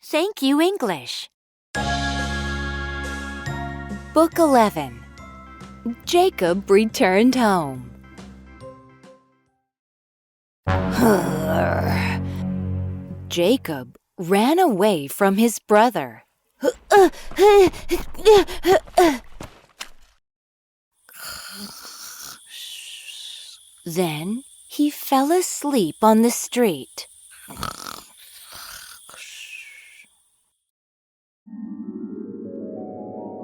Thank you, English. Book 11. Jacob returned home. Jacob ran away from his brother. Then he fell asleep on the street.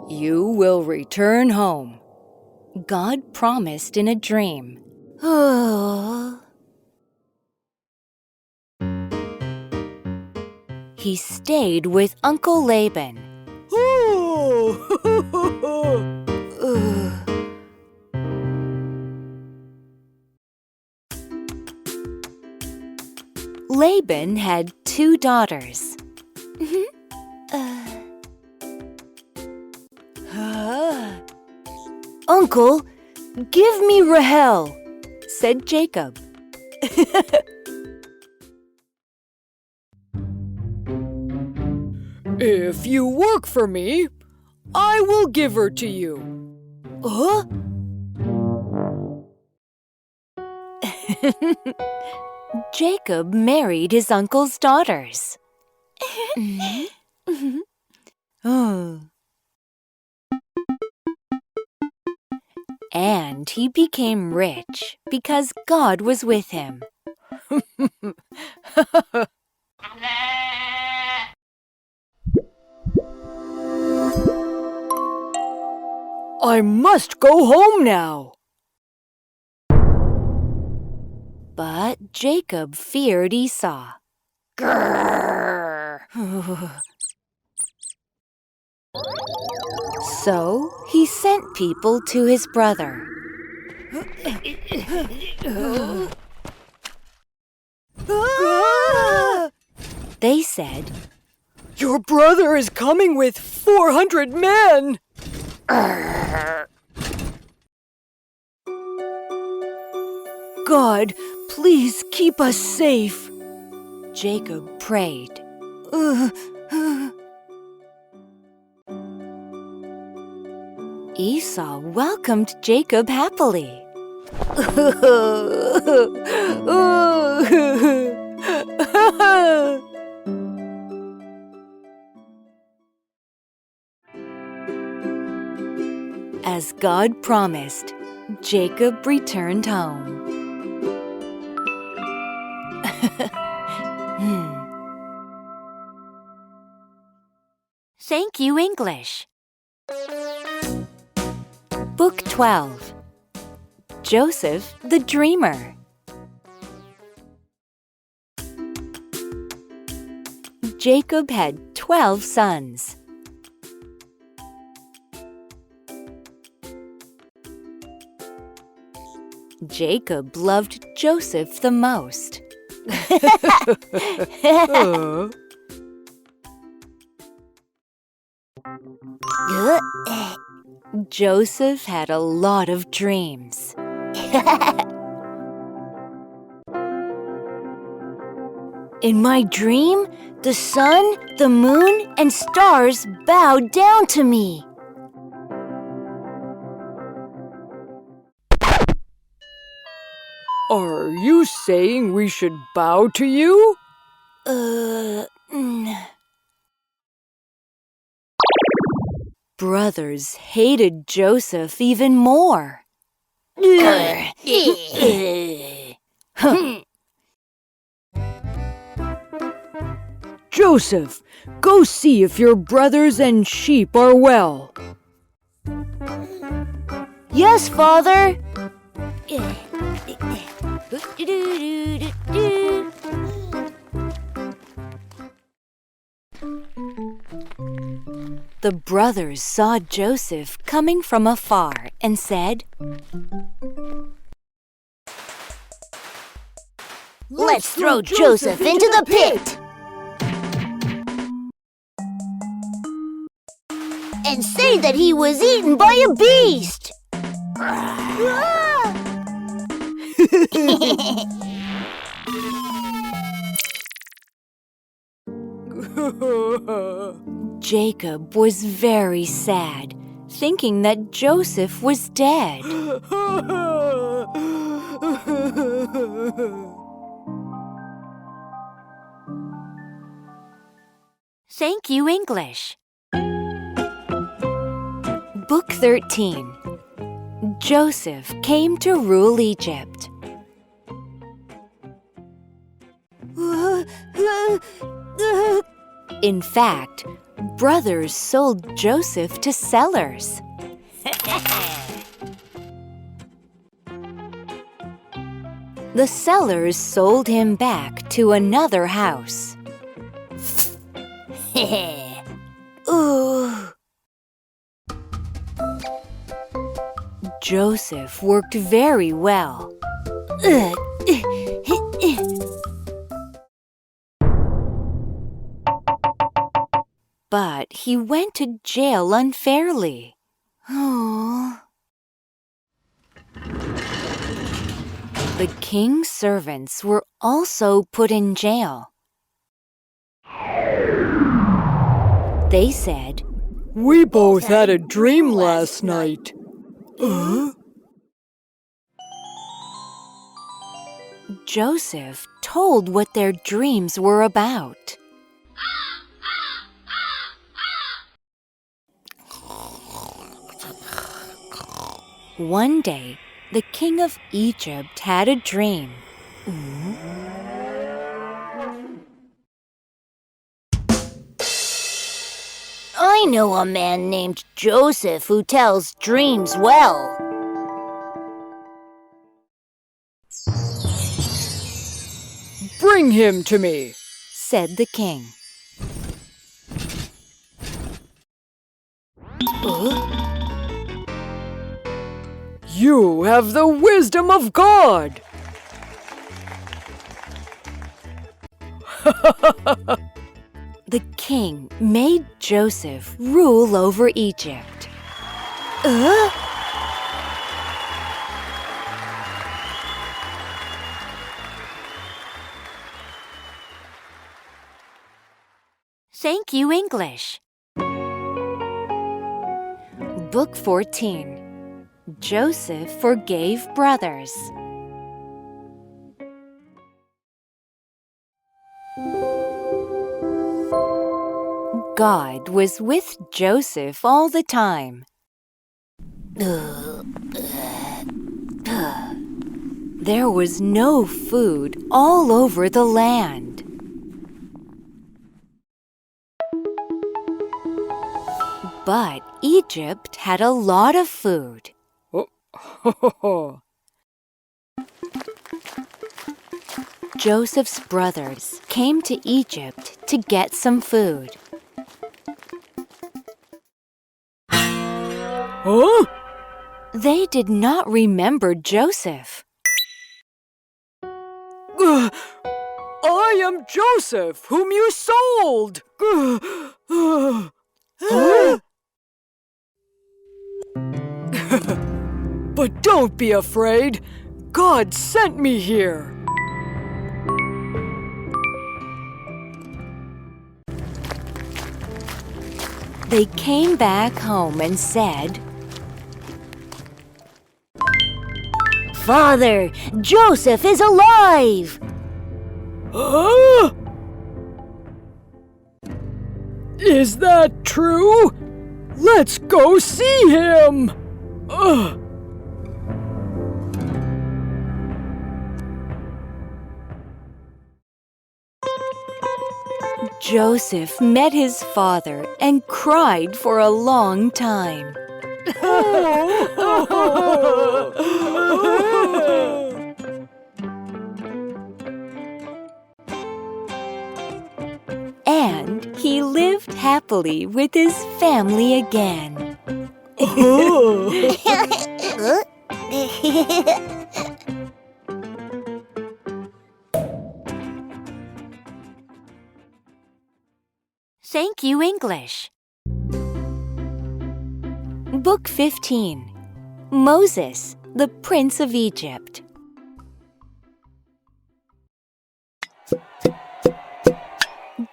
You will return home, God promised in a dream. He stayed with Uncle Laban. Laban had 2 daughters. Uncle, give me Rahel, said Jacob. If you work for me, I will give her to you. Huh? Jacob married his uncle's daughters. And he became rich because God was with him. I must go home now. But Jacob feared Esau. So he sent people to his brother. They said, Your brother is coming with 400 men. God, please keep us safe. Jacob prayed. Esau welcomed Jacob happily. As God promised, Jacob returned home. Thank you, English. Book 12. Joseph the Dreamer. Jacob had 12 sons. Jacob loved Joseph the most. Joseph had a lot of dreams. In my dream, the sun, the moon, and stars bowed down to me. Are you saying we should bow to you? Brothers hated Joseph even more. Joseph, go see if your brothers and sheep are well. Yes, Father. The brothers saw Joseph coming from afar and said, Let's throw Joseph into the pit and say that he was eaten by a beast. Jacob was very sad, thinking that Joseph was dead. Thank you, English. Book 13. Joseph came to rule Egypt. In fact, brothers sold Joseph to sellers. The sellers sold him back to another house. Joseph worked very well. But he went to jail unfairly. The king's servants were also put in jail. They said, We both had a dream last night. Joseph told what their dreams were about. One day, the king of Egypt had a dream. I know a man named Joseph who tells dreams well. Bring him to me, said the king. You have the wisdom of God. The king made Joseph rule over Egypt. Thank you, English. Book 14. Joseph forgave brothers. God was with Joseph all the time. There was no food all over the land. But Egypt had a lot of food. Joseph's brothers came to Egypt to get some food. Huh? They did not remember Joseph. I am Joseph, whom you sold. But don't be afraid. God sent me here. They came back home and said, Father, Joseph is alive! Huh? Is that true? Let's go see him! Joseph met his father and cried for a long time. And he lived happily with his family again. Thank you, English. Book 15. Moses, the Prince of Egypt.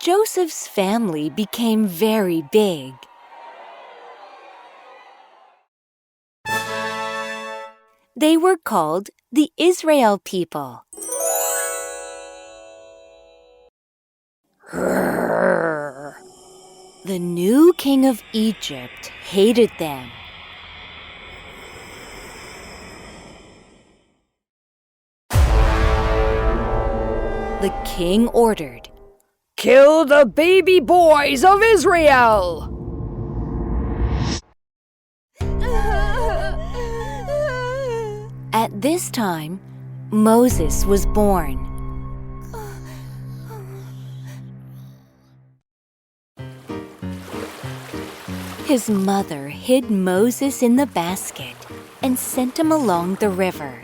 Joseph's family became very big. They were called the Israel people. The new king of Egypt hated them. The king ordered, Kill the baby boys of Israel! At this time, Moses was born. His mother hid Moses in the basket and sent him along the river.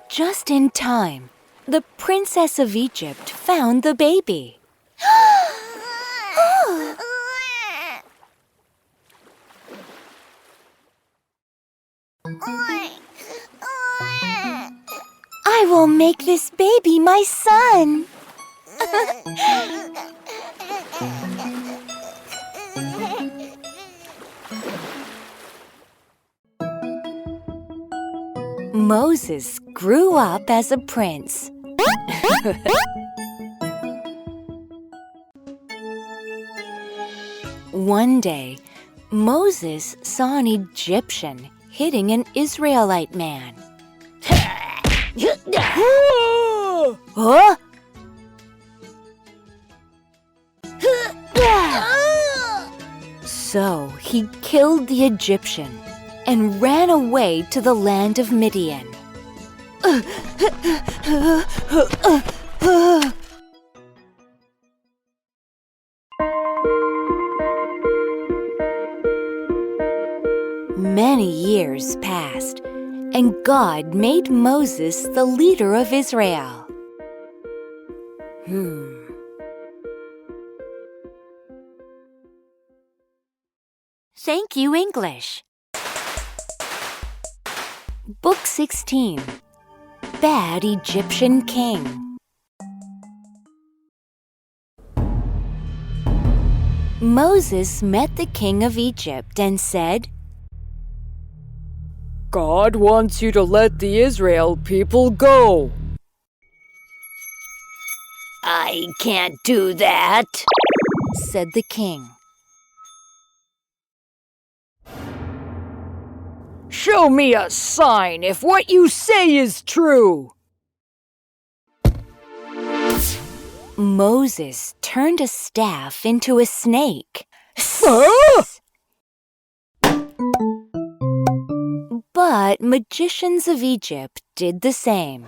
Just in time, the princess of Egypt found the baby. I will make this baby my son. Moses grew up as a prince. One day, Moses saw an Egyptian hitting an Israelite man. Huh? So he killed the Egyptian and ran away to the land of Midian. Many years passed, and God made Moses the leader of Israel. Thank you, English. Book 16. Bad Egyptian King. Moses met the king of Egypt and said, God wants you to let the Israel people go. I can't do that, said the king. Show me a sign if what you say is true. Moses turned a staff into a snake. Huh? But magicians of Egypt did the same.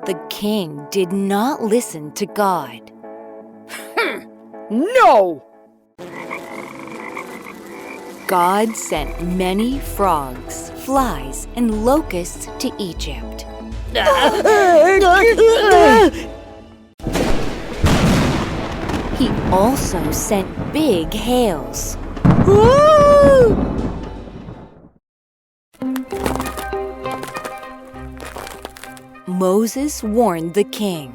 The king did not listen to God. No! God sent many frogs, flies, and locusts to Egypt. He also sent big hails. Moses warned the king.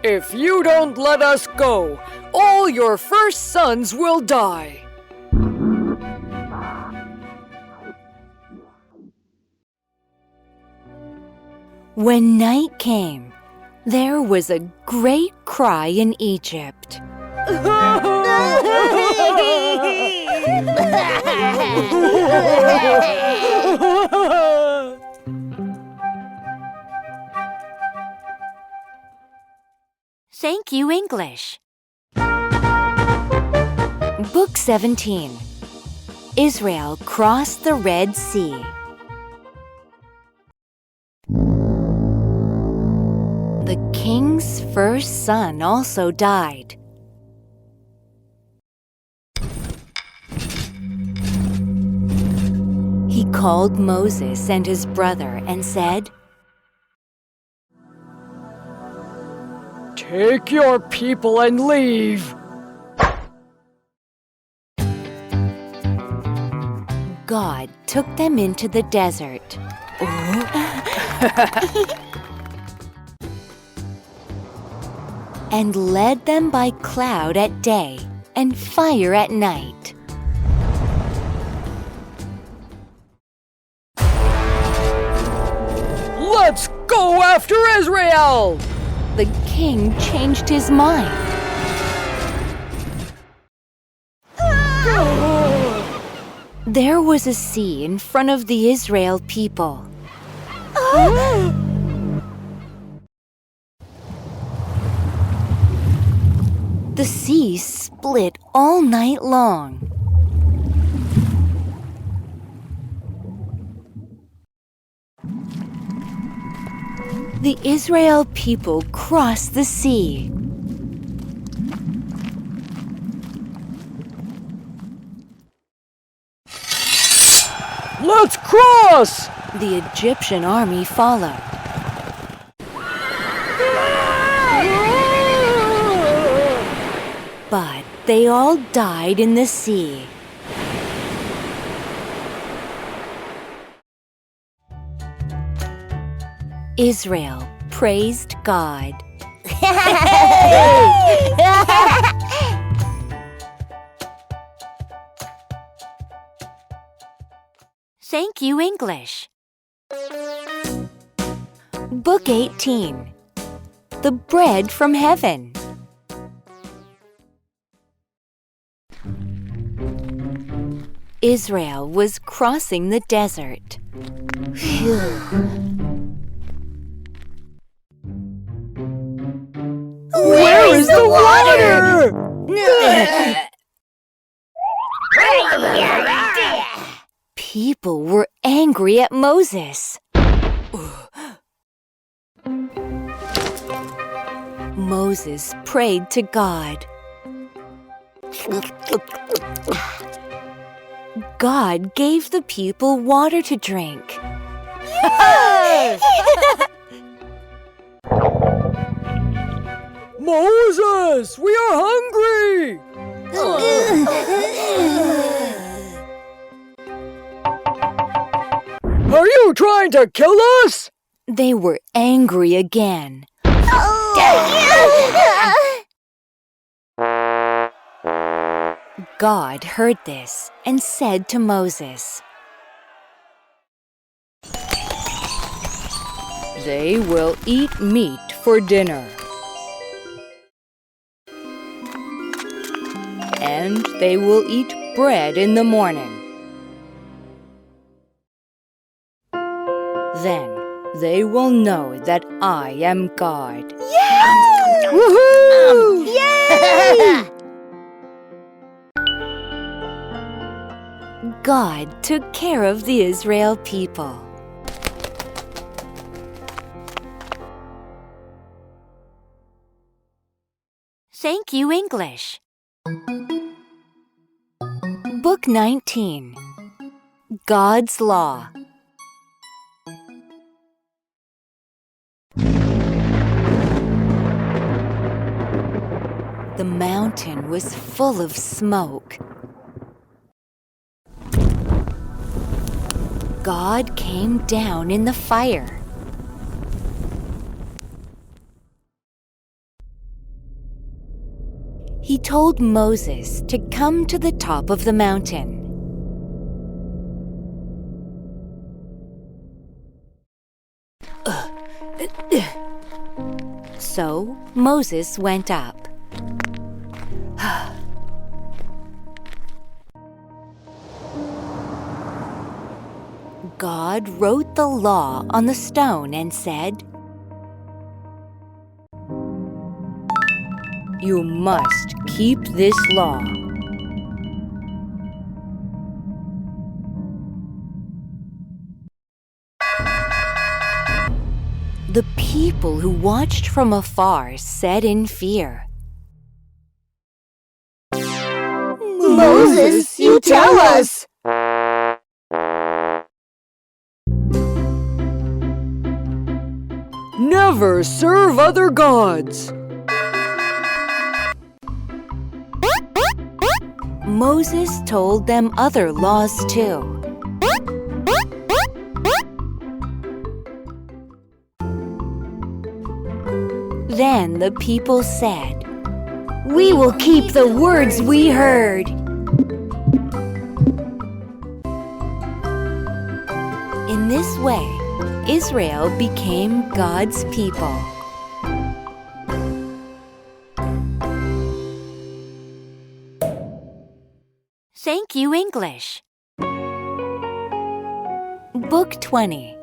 If you don't let us go, all your first sons will die. When night came, there was a great cry in Egypt. Thank you, English. Book 17. Israel crossed the Red Sea. The king's first son also died. He called Moses and his brother and said, Take your people and leave. God took them into the desert. And led them by cloud at day and fire at night. Let's go after Israel! The king changed his mind. There was a sea in front of the Israel people. The sea split all night long. The Israel people crossed the sea. Let's cross! The Egyptian army followed. But they all died in the sea. Israel praised God. Thank you, English. Book 18. The Bread from Heaven. Israel was crossing the desert. Where is the water? People were angry at Moses. Moses prayed to God. God gave the people water to drink. Moses, we are hungry! Are you trying to kill us? They were angry again. God heard this and said to Moses, They will eat meat for dinner. And they will eat bread in the morning. Then they will know that I am God. Yay! Woohoo! Yay! God took care of the Israel people. Thank you, English. Book 19. God's Law. The mountain was full of smoke. God came down in the fire. He told Moses to come to the top of the mountain. So Moses went up. God wrote the law on the stone and said, You must keep this law. The people who watched from afar said in fear, Moses, you tell us! Never serve other gods. Moses told them other laws too. Then the people said, "We will keep the words we heard." In this way, Israel became God's people. Thank you, English. Book 20.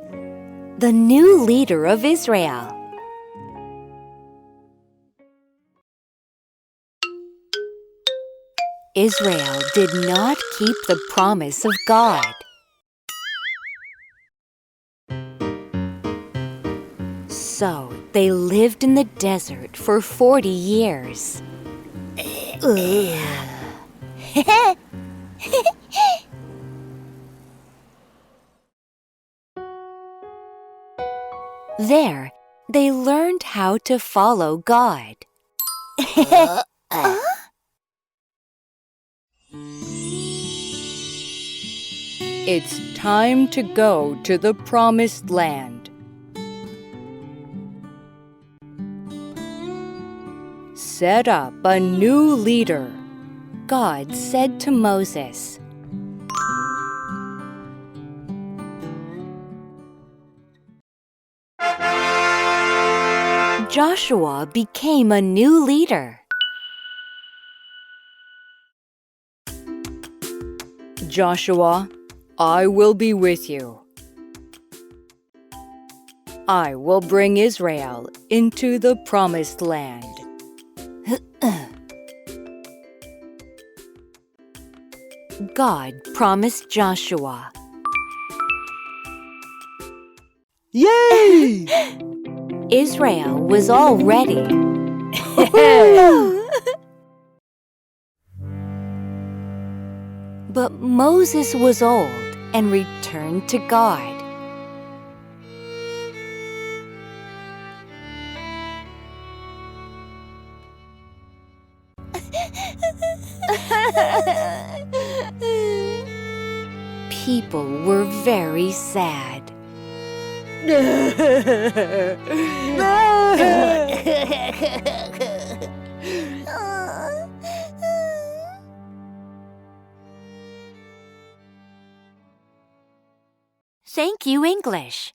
The New Leader of Israel. Israel did not keep the promise of God. So they lived in the desert for 40 years. There, they learned how to follow God. It's time to go to the promised land. Set up a new leader, God said to Moses. Joshua became a new leader. Joshua, I will be with you. I will bring Israel into the promised land. God promised Joshua. Yay! Israel was all ready. But Moses was old and returned to God. People were very sad. Thank you, English.